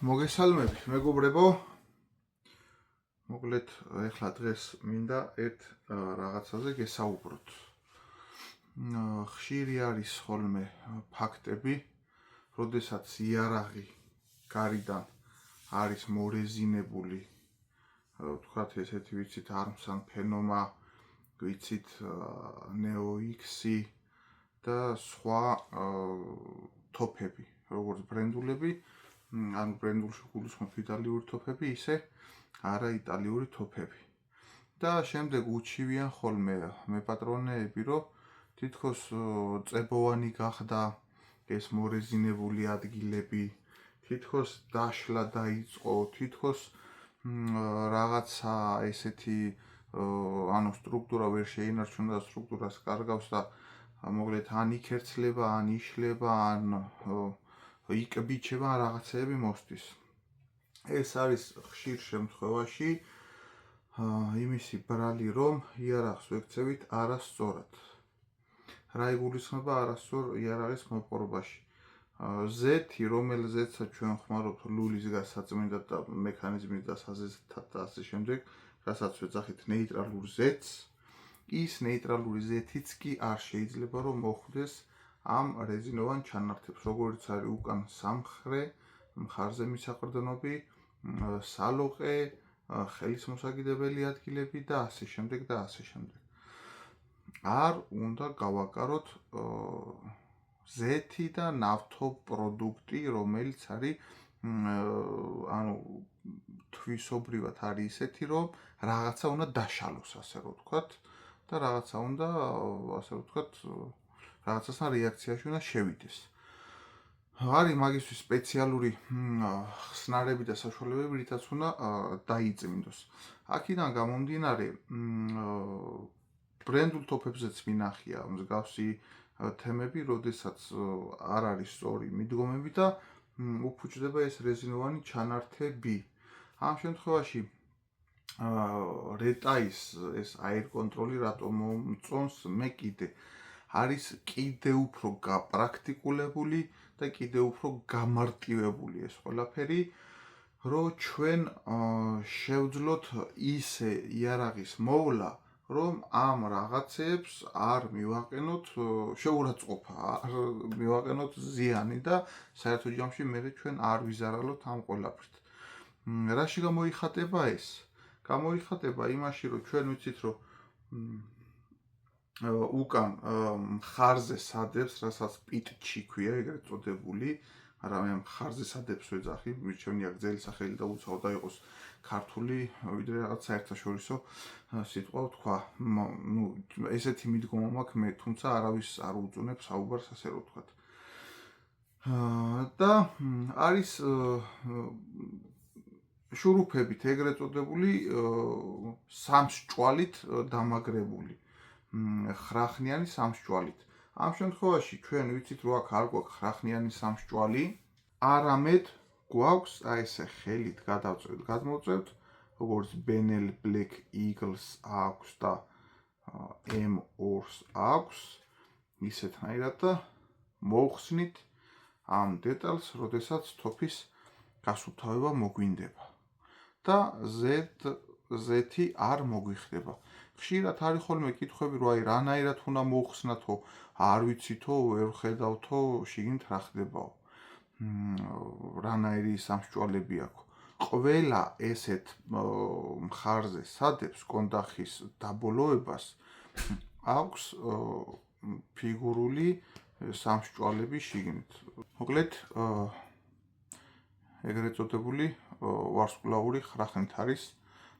მოგესალმებით, მეგობრებო. მოკლედ, ეხლა დღეს მინდა ერთ რაღაცაზე გესაუბროთ. ხშირი არის ხოლმე ფაქტები, როდესაც იარაღი გარიდან არის მორეზინებული, ვთქვათ ესეთი ვიცით არმსან ფენომა, ვიცით ნეო-იქსი და სხვა თოფები, როგორც ბრენდულები, ანუ ბრენდულში გულისხმობთ იტალიური თოფები, ისე არა იტალიური თოფები. და შემდეგ უჩივიან ხოლმე მეპატრონეები, რომ თითქოს წებოვანი გახდა ეს მორეზინებული ადგილები, თითქოს დაშლა დაიწყო, თითქოს რაღაცა ესეთი ანუ სტრუქტურა ვერ შეინარჩუნდა, სტრუქტურას კარგავს და მოკლედ ან იქერცლება, ან იშლება, ან იკბიჩება, რაღაცეები მოსდის. ეს არის ხშირ შემთხვევაში იმისი ბრალი, რომ იარაღს ვექცევით არასწორად. რა იგულისხმება არასწორ იარაღის მოპყრობაში? ზეთი, რომელზეცაც ჩვენ ხმარობთ ლულის გასაწმენდად და მექანიზმის დასაზეთად და ასე შემდეგ, რასაც ვეძახით ნეიტრალურ ზეთს, ის ნეიტრალური ზეთიც კი არ შეიძლება რომ მოხვდეს ამ რეზინოვან ჩანართებს, როგორც არის უკან სამხრე, მხარზე მისაყრდნობი, სალოყე, ხელის მოსაგიდებელი ადგილები და ასე შემდეგ და ასე შემდეგ. არ უნდა გავაკაროთ ზეთი და ნავთობპროდუქტი, რომელიც არის ანუ თვისობრივად არის ისეთი, რომ რაღაცა უნდა დაშალოს, ასე რომ ვთქვათ, და რაღაცა უნდა, ასე რომ ვთქვათ, რაღაცასთან რეაქციაში უნდა შევიდეს. არის მაგისთვის სპეციალური ხსნარები და საშუალებები, რითაც უნდა დაიწმინდოს. აქედან გამომდინარე, ბრენდულ თოფებზეც მინახია მსგავსი თემები, როდესაც არ არის სწორი მიდგომები და უფუჭდება ეს რეზინოვანი ჩანართები. ამ შემთხვევაში რეტაის ეს აერ კონტროლი რატომ მომწონს მე კიდე არის კიდე უფრო გაპრაქტიკულებული და კიდე უფრო გამარტივებული ეს ყველაფერი, რომ ჩვენ შევძლოთ ისე იარაღის მოვლა, რომ ამ რაღაცებს არ მივაყენოთ შეურაცხყოფა, არ მივაყენოთ ზიანი და საერთო ჯამში მე ჩვენ არ ვიზარალოთ ამ ყველაფრით. რაში გამოიხატება ეს? გამოიხატება იმაში, რომ ჩვენ ვიცით, რომ უკან მხარზე სადებს, რასაც პიტჩი ქვია, ეგრეთ წოდებული, მაგრამ მე მხარზე სადებს ვეძახი, მირჩევნია გრძელი სახელი და უცაო და იყოს ქართული, ვიდრე რაღაც საერთაშორისო სიტყვა ვთქვა. ესეთი მიდგომა მაქვს მე, თუმცა არავის არ უწუნებს საუბარს, ასე რომ ვთქვათ. და არის შურუფებით ეგრეთ წოდებული სამსჭვალით დამაგრებული. ხრახნიანი სამსჭვალით. ამ შემთხვევაში ჩვენ ვიცით, რომ აქ არ გვაქვს ხრახნიანი სამსჭვალი, არამედ გვაქვს აი ესე ხელით გადმოვწევთ, როგორც Benel Black Eagles აქვს და M2-ს აქვს, ისეთნაირად და მოვხსნით ამ დეტალს, როდესაც თოფის გასუფთავება მოგვინდება და ზეთი არ მოგვიხდება. ხშირად არის ხოლმე კითხვები, რომ აი რანაირად უნდა მოვხსნათო, არ ვიცითო, ვერ ხედავთო, შიგნით რა ხდებაო. რანაირი სამსჭვალები აქვს. ყველა ესეთ მხარზე სადებს კონდახის დაბოლოებას აქვს ფიგურული სამსჭვალები შიგნით. მოკლედ, ეგრეთ წოდებული ვარსკვლავური ხრახნით არის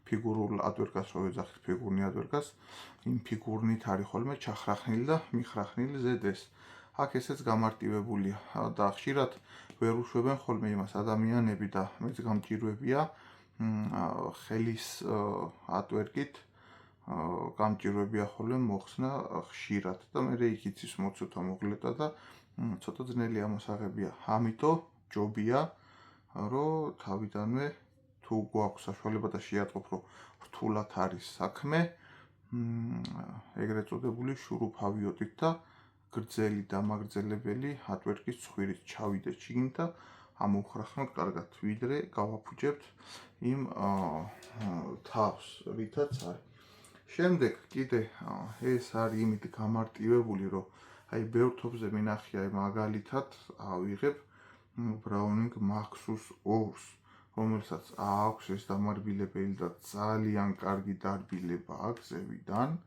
ფიგურულ ადვერგას, რო ვეძახით ფიგურნი ადვერგას, იმ ფიგურნით არის ხოლმე ჩახრახნილი და მიხრახნილი ზედეს. აქ ესეც გამარტივებულია და ხშირად ვერ უშვებენ ხოლმე იმას ადამიანები და მეც გამჭირვებია ხელის ადვერგით გამჭირვებია ხოლმე მოხსნა ხშირად და მე იქ იცის მოცუთა მოკლეტა და ცოტა ძნელი ამოსაღებია. ამიტომ ჯობია, რომ თავიდანვე თუ გვაქვს საშუალება და შეატყობ, რომ რთულად არის საქმე, ეგრეთ წოდებული შურუფავიოდით და გრძელი დამაგრძელებელი ადვერგის ცხვირით ჩავიდეთ შიგნით და ამოვხრახოთ კარგად, ვიდრე გავაფუჭებთ იმ თავს, რითაც არის. შემდეგ კიდე ეს არის იმით გამარტივებული, რომ აი ბევრ თოფზე მინახია მაგალითად ავიღებ Browning Maxus 2-ს, რომელსაც აქვს ეს დამარბილებელი და ძალიან კარგი დარბილება აქვს ზევიდან,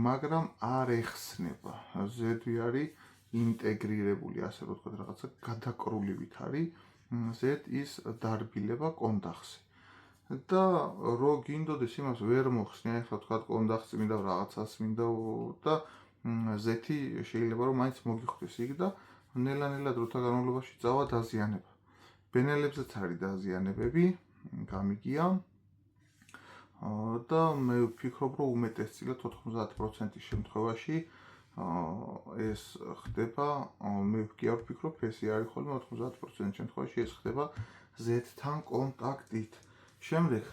მაგრამ არ ეხსნება. ზედვი არის ინტეგრირებული, ასე რომ ვთქვათ, რაღაცა გადაკრულივით არის ზედ ის დარბილება კონდახზე. და რო გინდოდეს იმას ვერ მოხსნი, ახლა ვთქვათ კონდახს მინდა რაღაცას მინდა და ზეთი შეიძლება რომ მაინც მოგიხვდეს იქ და ნელა-ნელა დროთა განმავლობაში წავა დაზიანება. ბენელებზეც არის დაზიანებები, გამიგია. და მე ვფიქრობ, რომ უმეტესწილად 90% შემთხვევაში ეს ხდება, მე კი არ ვფიქრობ, ესე არის ხოლმე 90% შემთხვევაში ეს ხდება Z-თან კონტაქტით. შემდეგ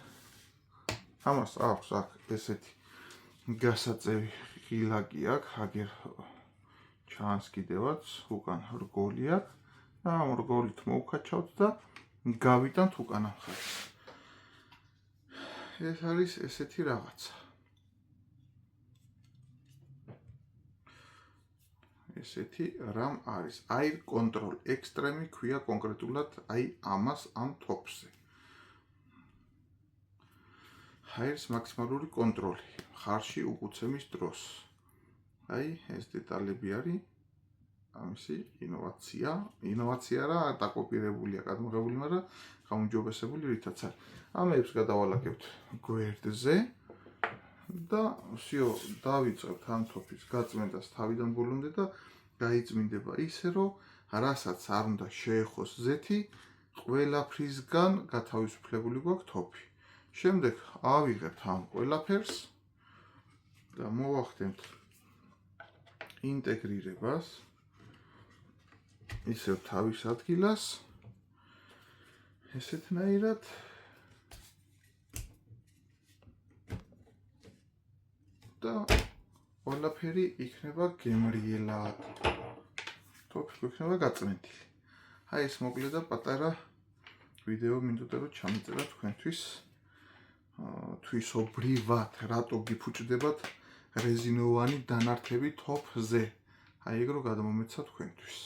ამას აქვს აქ ესეთი გასაწევი ღილაკი აქვს, აგერ ჩანს კიდევაც უკან რგოლი აქვს და ამ რგოლით მოვქაჩავთ და გავიტანთ უკანა მხარეს. ეს არის ესეთი რაღაცა. ესეთი რამ არის. Air Control Extreme ქვია კონკრეტულად აი ამას ამ თოფზე. ჰაერის მაქსიმალური კონტროლი ხარში უყუცემის დროს. აი ეს დეტალები არის ამისი ინოვაცია. ინოვაცია რა დაკოპირებულია, გადმოღებული, მაგრამ გაუმჯობესებული რითაც არის. ამებს გადავალაგებთ გვერდზე და всё, დავიწყებთ ამ თოფის გაწმენდას თავიდან ბოლომდე და გაიწმინდება ისე, რომ რასაც არ უნდა შეეხოს ზეთი, ყველაფრისგან გათავისუფლებული გვაქვს თოფი. შემდეგ ავიღებთ ამ ყველაფერს და მოვახდენთ ინტეგრირებას ისევ თავის ადგილას ესეთნაირად და ყველაფერი იქნება გემრიელად. თოფი იქნება გაწმენდილი. აი ეს მოკლედ და პატარა ვიდეო მინდოდა რომ ჩამიწერა თქვენთვის. თვისობრივად რატო გიფუჭდებათ რეზინოვანი დანართები თოფზე. აი ეგ რო გადმომეცა თქვენთვის.